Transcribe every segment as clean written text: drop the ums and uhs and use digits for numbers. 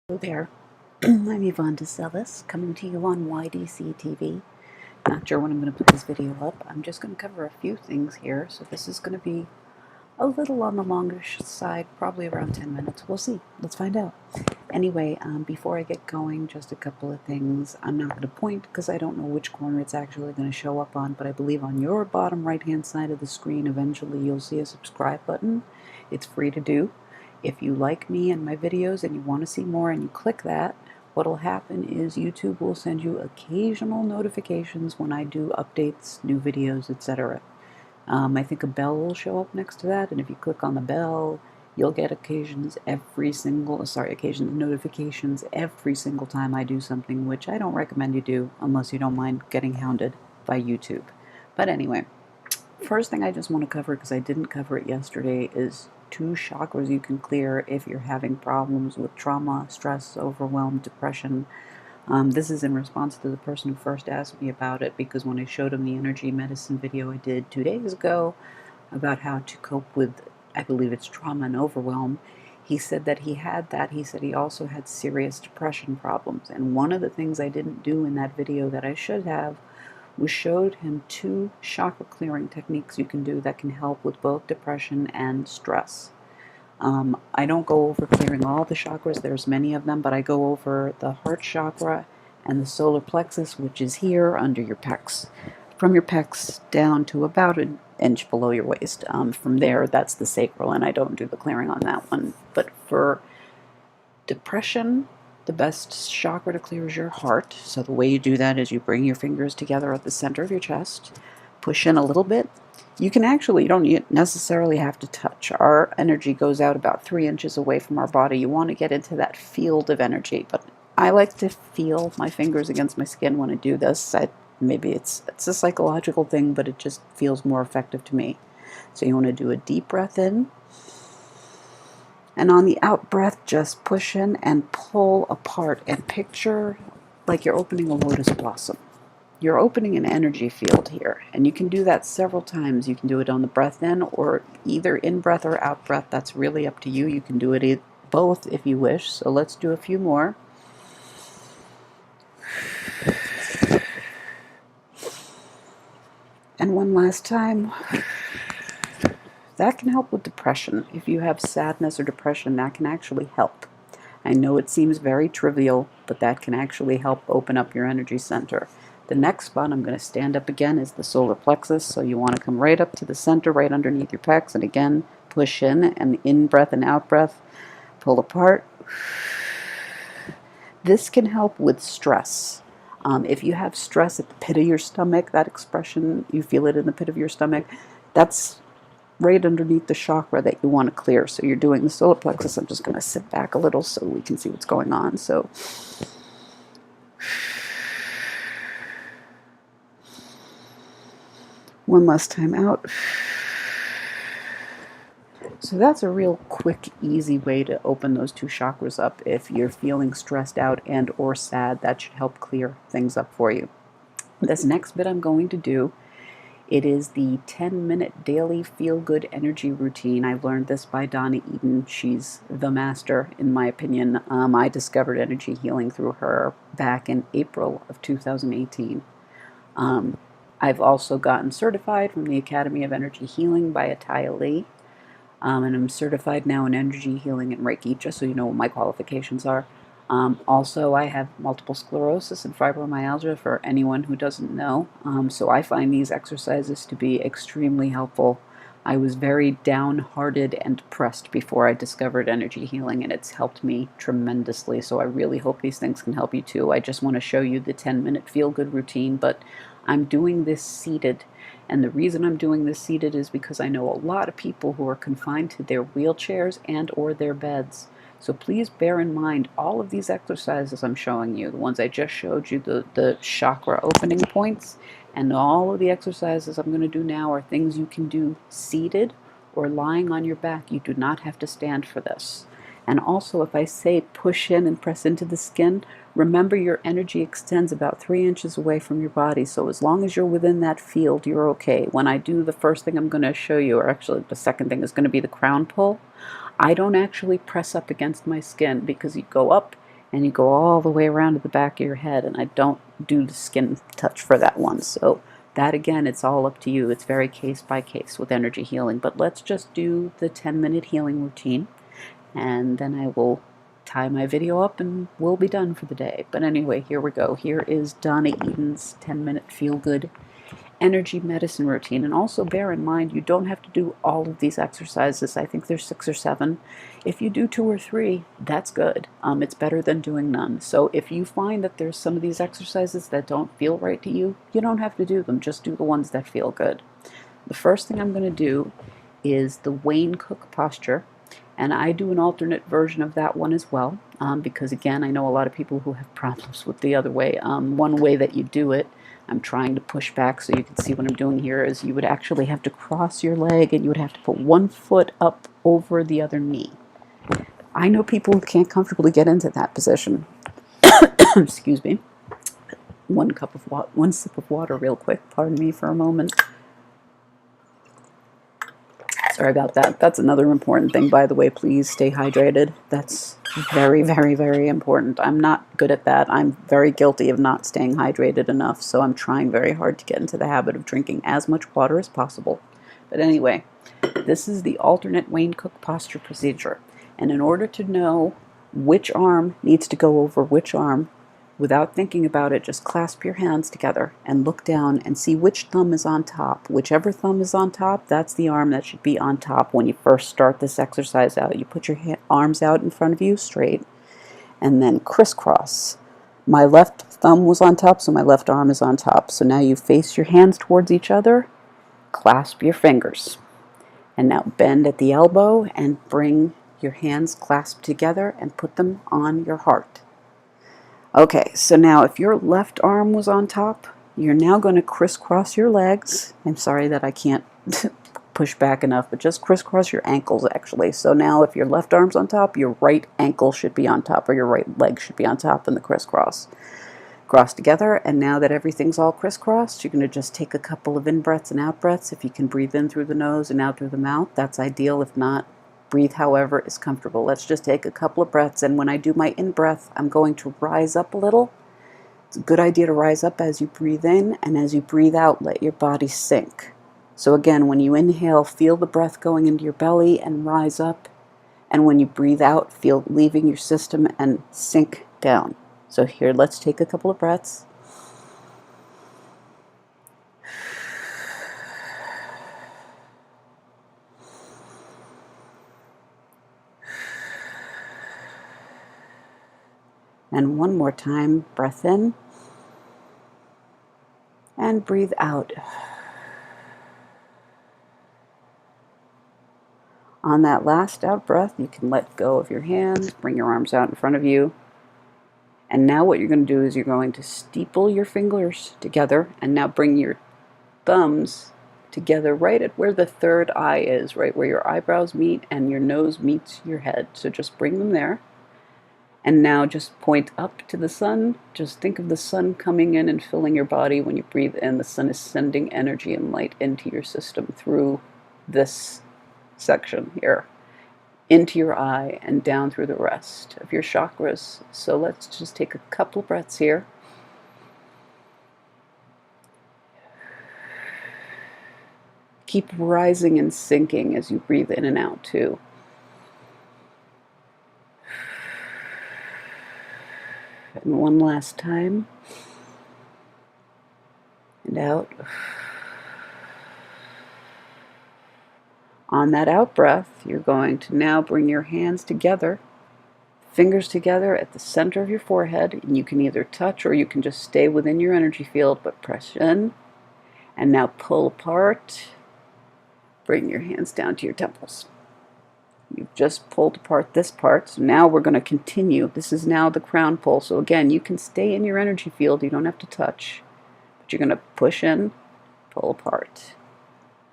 Hello there, I'm Yvonne de Celis, coming to you on YDCtv. Not sure when I'm going to put this video up. I'm just going to cover a few things here, so this is going to be a little on the longish side, probably around 10 minutes. We'll see. Let's find out. Anyway, before I get going, just a couple of things. I'm not going to point because I don't know which corner it's actually going to show up on, but I believe on your bottom right-hand side of the screen, eventually you'll see a subscribe button. It's free to do. If you like me and my videos and you want to see more and you click that, what will happen is YouTube will send you occasional notifications when I do updates, new videos, etc. I think a bell will show up next to that, and if you click on the bell, you'll get notifications every single time I do something, which I don't recommend you do unless you don't mind getting hounded by YouTube. But anyway, first thing I just want to cover, because I didn't cover it yesterday, is 2 chakras you can clear if you're having problems with trauma, stress, overwhelm, depression. This is in response to the person who first asked me about it, because when I showed him the energy medicine video I did 2 days ago about how to cope with, I believe it's trauma and overwhelm, he said that he had that. He said he also had serious depression problems. And one of the things I didn't do in that video that I should have was showed him 2 chakra clearing techniques you can do that can help with both depression and stress. I don't go over clearing all the chakras, there's many of them, but I go over the heart chakra and the solar plexus, which is here under your pecs. From your pecs down to about an inch below your waist. From there, that's the sacral, and I don't do the clearing on that one. But for depression, the best chakra to clear is your heart. So the way you do that is you bring your fingers together at the center of your chest, push in a little bit. You don't necessarily have to touch. Our energy goes out about 3 inches away from our body. You want to get into that field of energy, but I like to feel my fingers against my skin when I do this. Maybe it's a psychological thing, but it just feels more effective to me. So you want to do a deep breath in, and on the out breath, just push in and pull apart, and picture like you're opening a lotus blossom. You're opening an energy field here, and you can do that several times. You can do it on the breath in, or either in breath or out breath. That's really up to you. You can do it both if you wish. So let's do a few more. And one last time. That can help with depression. If you have sadness or depression, that can actually help. I know it seems very trivial, but that can actually help open up your energy center. The next spot I'm going to stand up again is the solar plexus, so you want to come right up to the center, right underneath your pecs, and again, push in breath and out breath, pull apart. This can help with stress. If you have stress at the pit of your stomach, that expression, you feel it in the pit of your stomach, that's right underneath the chakra that you want to clear. So you're doing the solar plexus. I'm just going to sit back a little so we can see what's going on. So one last time out. So that's a real quick, easy way to open those 2 chakras up. If you're feeling stressed out and or sad, that should help clear things up for you. This next bit I'm going to do, it is the 10-minute daily feel-good energy routine. I learned this by Donna Eden. She's the master, in my opinion. I discovered energy healing through her back in April of 2018. I've also gotten certified from the Academy of Energy Healing by Ataya Lee. And I'm certified now in energy healing and Reiki, just so you know what my qualifications are. Also, I have multiple sclerosis and fibromyalgia for anyone who doesn't know. So I find these exercises to be extremely helpful. I was very downhearted and depressed before I discovered energy healing, and it's helped me tremendously. So I really hope these things can help you too. I just want to show you the 10-minute feel-good routine, but I'm doing this seated. And the reason I'm doing this seated is because I know a lot of people who are confined to their wheelchairs and or their beds. So please bear in mind all of these exercises I'm showing you, the ones I just showed you, the chakra opening points, and all of the exercises I'm going to do now are things you can do seated or lying on your back. You do not have to stand for this. And also, if I say push in and press into the skin, remember your energy extends about 3 inches away from your body. So as long as you're within that field, you're okay. When I do the first thing I'm going to show you, or actually the second thing is going to be the crown pull, I don't actually press up against my skin, because you go up and you go all the way around to the back of your head, and I don't do the skin touch for that one. So that, again, it's all up to you. It's very case by case with energy healing, but let's just do the 10-minute healing routine, and then I will tie my video up and we'll be done for the day. But anyway, here we go. Here is Donna Eden's 10-minute feel-good energy medicine routine. And also bear in mind, you don't have to do all of these exercises. I think there's 6 or 7. If you do 2 or 3, that's good. It's better than doing none. So if you find that there's some of these exercises that don't feel right to you, you don't have to do them. Just do the ones that feel good. The first thing I'm going to do is the Wayne Cook posture. And I do an alternate version of that one as well, because again, I know a lot of people who have problems with the other way. One way that you do it, I'm trying to push back so you can see what I'm doing here, is you would actually have to cross your leg and you would have to put one foot up over the other knee. I know people who can't comfortably get into that position. Excuse me. One sip of water real quick. Pardon me for a moment. Sorry about that. That's another important thing, by the way. Please stay hydrated. That's very, very, very important. I'm not good at that. I'm very guilty of not staying hydrated enough, so I'm trying very hard to get into the habit of drinking as much water as possible. But anyway, this is the alternate Wayne Cook posture procedure. And in order to know which arm needs to go over which arm, without thinking about it, just clasp your hands together and look down and see which thumb is on top. Whichever thumb is on top, that's the arm that should be on top when you first start this exercise out. You put your arms out in front of you straight and then crisscross. My left thumb was on top, so my left arm is on top. So now you face your hands towards each other, clasp your fingers. And now bend at the elbow and bring your hands clasped together and put them on your heart. Okay, so now if your left arm was on top, you're now going to crisscross your legs. I'm sorry that I can't push back enough, but just crisscross your ankles, actually. So now if your left arm's on top, your right ankle should be on top, or your right leg should be on top in the crisscross. Cross together, and now that everything's all crisscrossed, you're going to just take a couple of in-breaths and out-breaths. If you can breathe in through the nose and out through the mouth, that's ideal. If not, breathe however is comfortable. Let's just take a couple of breaths, and when I do my in-breath, I'm going to rise up a little. It's a good idea to rise up as you breathe in, and as you breathe out, let your body sink. So again, when you inhale, feel the breath going into your belly and rise up, and when you breathe out, feel it leaving your system and sink down. So here, let's take a couple of breaths. And one more time, breath in and breathe out. On that last out breath, you can let go of your hands, bring your arms out in front of you. And now what you're going to do is you're going to steeple your fingers together, and now bring your thumbs together right at where the third eye is, right where your eyebrows meet and your nose meets your head. So just bring them there. And now just point up to the sun. Just think of the sun coming in and filling your body. When you breathe in, the sun is sending energy and light into your system through this section here, into your eye and down through the rest of your chakras. So let's just take a couple of breaths here. Keep rising and sinking as you breathe in and out too. And one last time. And out. On that out breath, you're going to now bring your hands together, fingers together at the center of your forehead, and you can either touch or you can just stay within your energy field, but press in. And now pull apart. Bring your hands down to your temples. You've just pulled apart this part, so now we're going to continue. This is now the crown pull. So again, you can stay in your energy field. You don't have to touch. But you're going to push in, pull apart.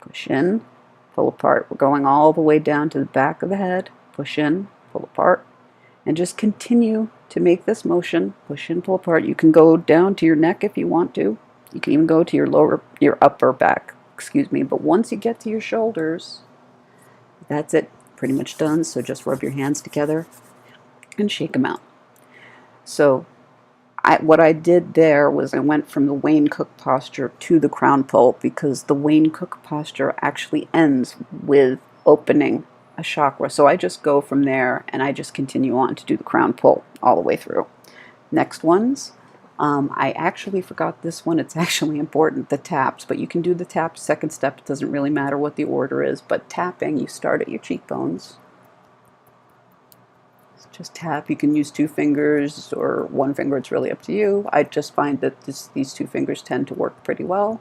Push in, pull apart. We're going all the way down to the back of the head. Push in, pull apart. And just continue to make this motion. Push in, pull apart. You can go down to your neck if you want to. You can even go to your upper back, but once you get to your shoulders, that's it. Pretty much done. So just rub your hands together and shake them out. So what I did there was I went from the Wayne Cook posture to the crown pull, because the Wayne Cook posture actually ends with opening a chakra. So I just go from there and I just continue on to do the crown pull all the way through. Next ones, I actually forgot this one. It's actually important, the taps, but you can do the taps second step. It doesn't really matter what the order is, but tapping, you start at your cheekbones. Just tap. You can use 2 fingers or 1 finger. It's really up to you. I just find that these 2 fingers tend to work pretty well.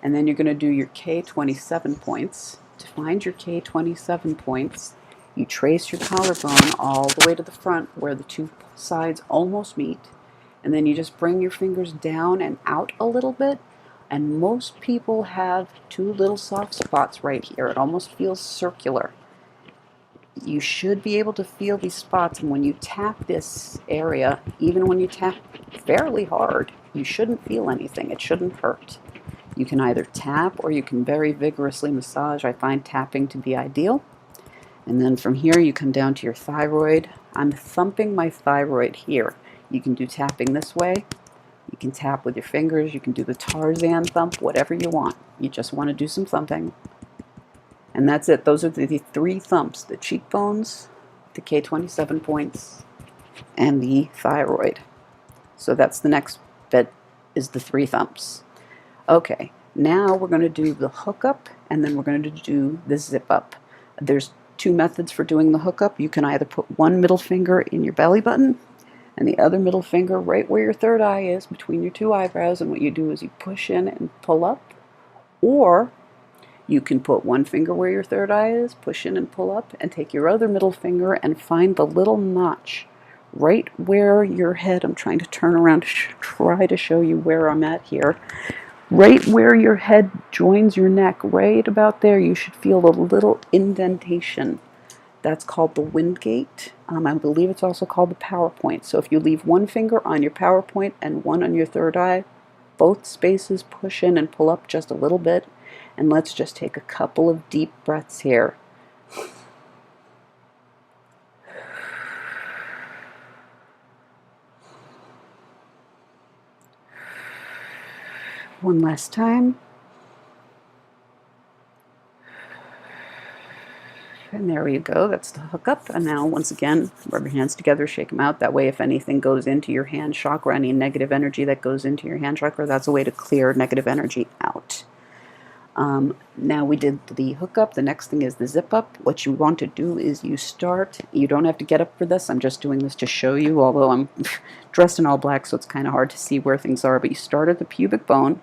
And then you're going to do your K27 points. To find your K27 points, you trace your collarbone all the way to the front where the 2 sides almost meet. And then you just bring your fingers down and out a little bit. And most people have 2 little soft spots right here. It almost feels circular. You should be able to feel these spots, and when you tap this area, even when you tap fairly hard, you shouldn't feel anything. It shouldn't hurt. You can either tap or you can very vigorously massage. I find tapping to be ideal. And then from here you come down to your thyroid. I'm thumping my thyroid here. You can do tapping this way. You can tap with your fingers. You can do the Tarzan thump, whatever you want. You just want to do some thumping. And that's it. Those are the 3 thumps: the cheekbones, the K27 points, and the thyroid. So that's the next bit, is the 3 thumps. Okay, now we're going to do the hookup, and then we're going to do the zip up. There's 2 methods for doing the hookup. You can either put 1 middle finger in your belly button and the other middle finger right where your third eye is, between your 2 eyebrows, and what you do is you push in and pull up, or you can put 1 finger where your third eye is, push in and pull up, and take your other middle finger and find the little notch right where your head, I'm trying to turn around to try to show you where I'm at here, right where your head joins your neck, right about there, you should feel a little indentation. That's called the wind gate. I believe it's also called the power point. So if you leave 1 finger on your power point and 1 on your third eye, both spaces push in and pull up just a little bit. And let's just take a couple of deep breaths here. One last time. And there you go. That's the hookup. And now, once again, rub your hands together, shake them out. That way, if anything goes into your hand chakra, any negative energy that goes into your hand chakra, that's a way to clear negative energy out. Now we did the hookup. The next thing is the zip up. What you want to do is you don't have to get up for this. I'm just doing this to show you, although I'm dressed in all black, so it's kind of hard to see where things are. But you start at the pubic bone,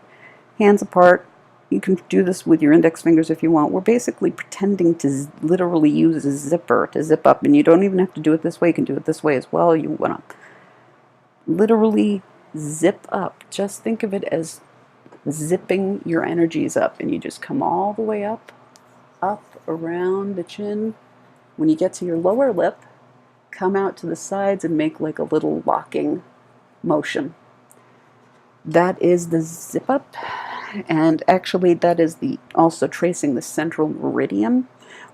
hands apart. You can do this with your index fingers if you want. We're basically pretending to literally use a zipper to zip up, and you don't even have to do it this way. You can do it this way as well. You want to literally zip up. Just think of it as zipping your energies up, and you just come all the way up around the chin. When you get to your lower lip, come out to the sides and make like a little locking motion. That is the zip up. And actually that is also tracing the central meridian.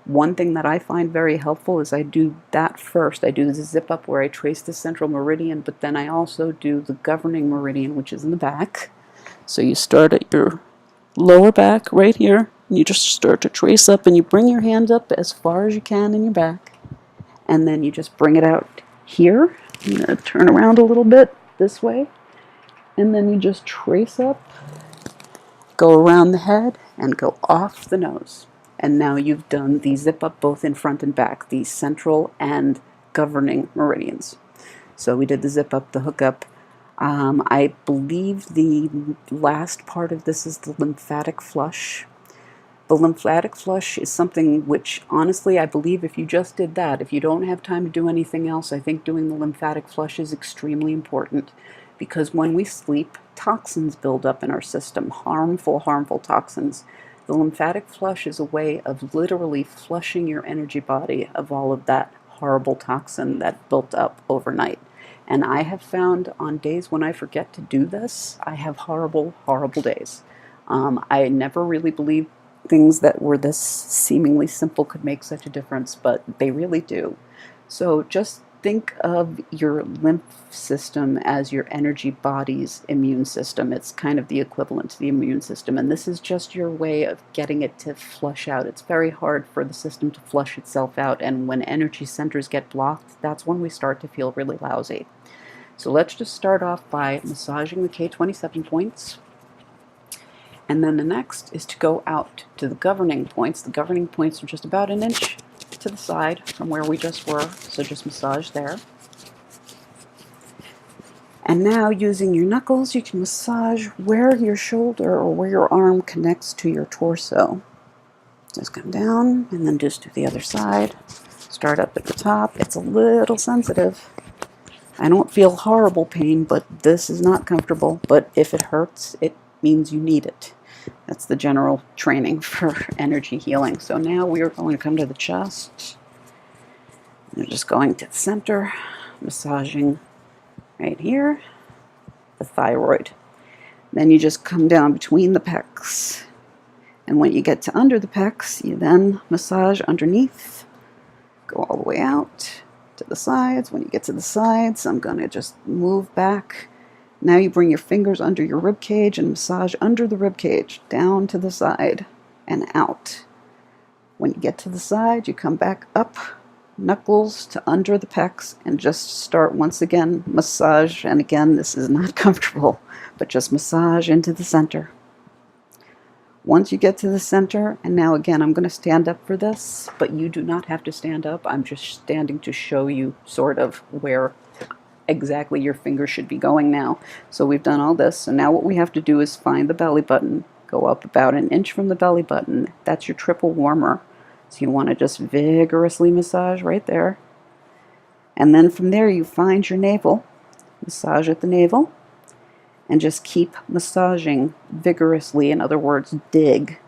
One thing that I find very helpful is I do that first. I do the zip up where I trace the central meridian, but then I also do the governing meridian, which is in the back. So you start at your lower back right here, and you just start to trace up, and you bring your hand up as far as you can in your back, and then you just bring it out here. I'm going to turn around a little bit this way, and then you just trace up, go around the head, and go off the nose. And now you've done the zip up both in front and back, the central and governing meridians. So we did the zip up, the hook up. I believe the last part of this is the lymphatic flush. The lymphatic flush is something which, honestly, I believe if you just did that, if you don't have time to do anything else, I think doing the lymphatic flush is extremely important, because when we sleep, toxins build up in our system, harmful toxins. The lymphatic flush is a way of literally flushing your energy body of all of that horrible toxin that built up overnight. And I have found on days when I forget to do this, I have horrible days. I never really believed things that were this seemingly simple could make such a difference, but they really do. So just think of your lymph system as your energy body's immune system. It's kind of the equivalent to the immune system, and this is just your way of getting it to flush out. It's very hard for the system to flush itself out, and when energy centers get blocked, that's when we start to feel really lousy. So let's just start off by massaging the K27 points. And then the next is to go out to the governing points. The governing points are just about an inch to the side from where we just were, so just massage there. And now using your knuckles, you can massage where your shoulder or where your arm connects to your torso. Just come down and then just do the other side. Start up at the top. It's a little sensitive. I don't feel horrible pain, but this is not comfortable. But if it hurts, it means you need it. That's the general training for energy healing. So now we are going to come to the chest. We're just going to the center, massaging right here, the thyroid. Then you just come down between the pecs. And when you get to under the pecs, you then massage underneath, go all the way out to the sides. When you get to the sides, I'm going to just move back. Now you bring your fingers under your rib cage and massage under the rib cage, down to the side and out. When you get to the side, you come back up, knuckles to under the pecs, and just start once again, massage. And again, this is not comfortable, but just massage into the center. Once you get to the center, and now again, I'm going to stand up for this, but you do not have to stand up. I'm just standing to show you sort of where exactly your fingers should be going now. So we've done all this. So now what we have to do is find the belly button, go up about an inch from the belly button. That's your triple warmer. So you want to just vigorously massage right there. And then from there you find your navel, massage at the navel, and just keep massaging vigorously. In other words, dig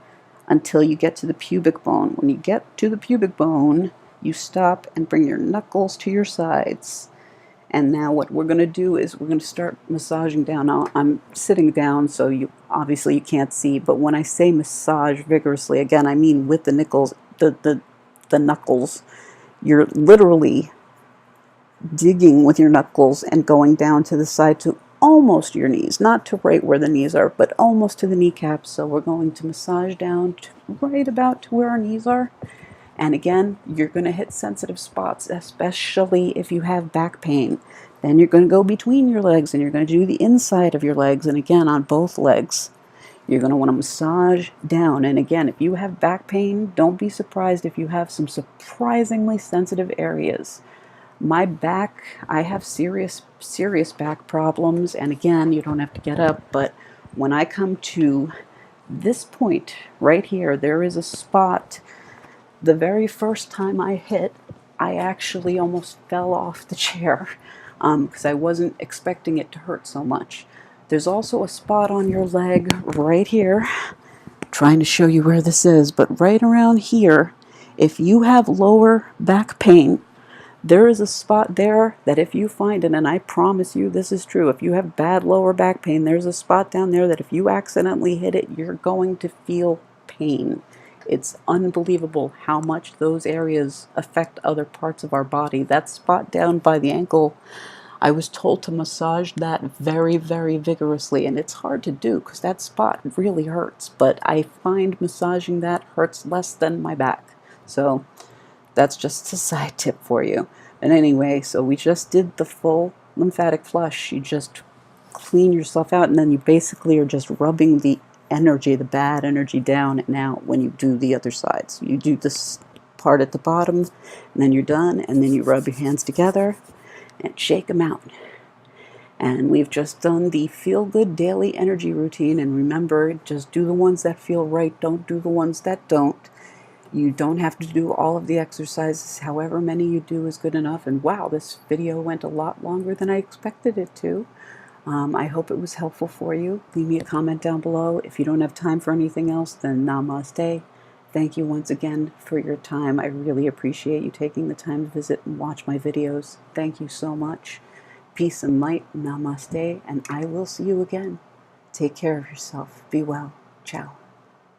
until you get to the pubic bone. When you get to the pubic bone, you stop and bring your knuckles to your sides. And now what we're going to do is we're going to start massaging down. Now, I'm sitting down, so you obviously you can't see, but when I say massage vigorously, again, I mean with the knuckles, the knuckles. You're literally digging with your knuckles and going down to the side to almost your knees, not to right where the knees are, but almost to the kneecaps. So we're going to massage down to right about to where our knees are. And again, you're going to hit sensitive spots, especially if you have back pain. Then you're going to go between your legs and you're going to do the inside of your legs. And again, on both legs, you're going to want to massage down. And again, if you have back pain, don't be surprised if you have some surprisingly sensitive areas. My back, I have serious back problems. And again, you don't have to get up. But when I come to this point right here, there is a spot. The very first time I hit, I actually almost fell off the chair because I wasn't expecting it to hurt so much. There's also a spot on your leg right here. I'm trying to show you where this is, but right around here, if you have lower back pain, there is a spot there that if you find it, and I promise you this is true, if you have bad lower back pain, there's a spot down there that if you accidentally hit it, you're going to feel pain. It's unbelievable how much those areas affect other parts of our body. That spot down by the ankle, I was told to massage that very, very vigorously, and it's hard to do because that spot really hurts, but I find massaging that hurts less than my back. So that's just a side tip for you. And anyway, so we just did the full lymphatic flush. You just clean yourself out, and then you basically are just rubbing the energy, the bad energy down and out when you do the other side. So you do this part at the bottom, and then you're done, and then you rub your hands together and shake them out. And we've just done the feel-good daily energy routine, and remember, just do the ones that feel right, don't do the ones that don't. You don't have to do all of the exercises. However many you do is good enough. And wow, this video went a lot longer than I expected it to. I hope it was helpful for you. Leave me a comment down below. If you don't have time for anything else, then namaste. Thank you once again for your time. I really appreciate you taking the time to visit and watch my videos. Thank you so much. Peace and light. Namaste. And I will see you again. Take care of yourself. Be well. Ciao.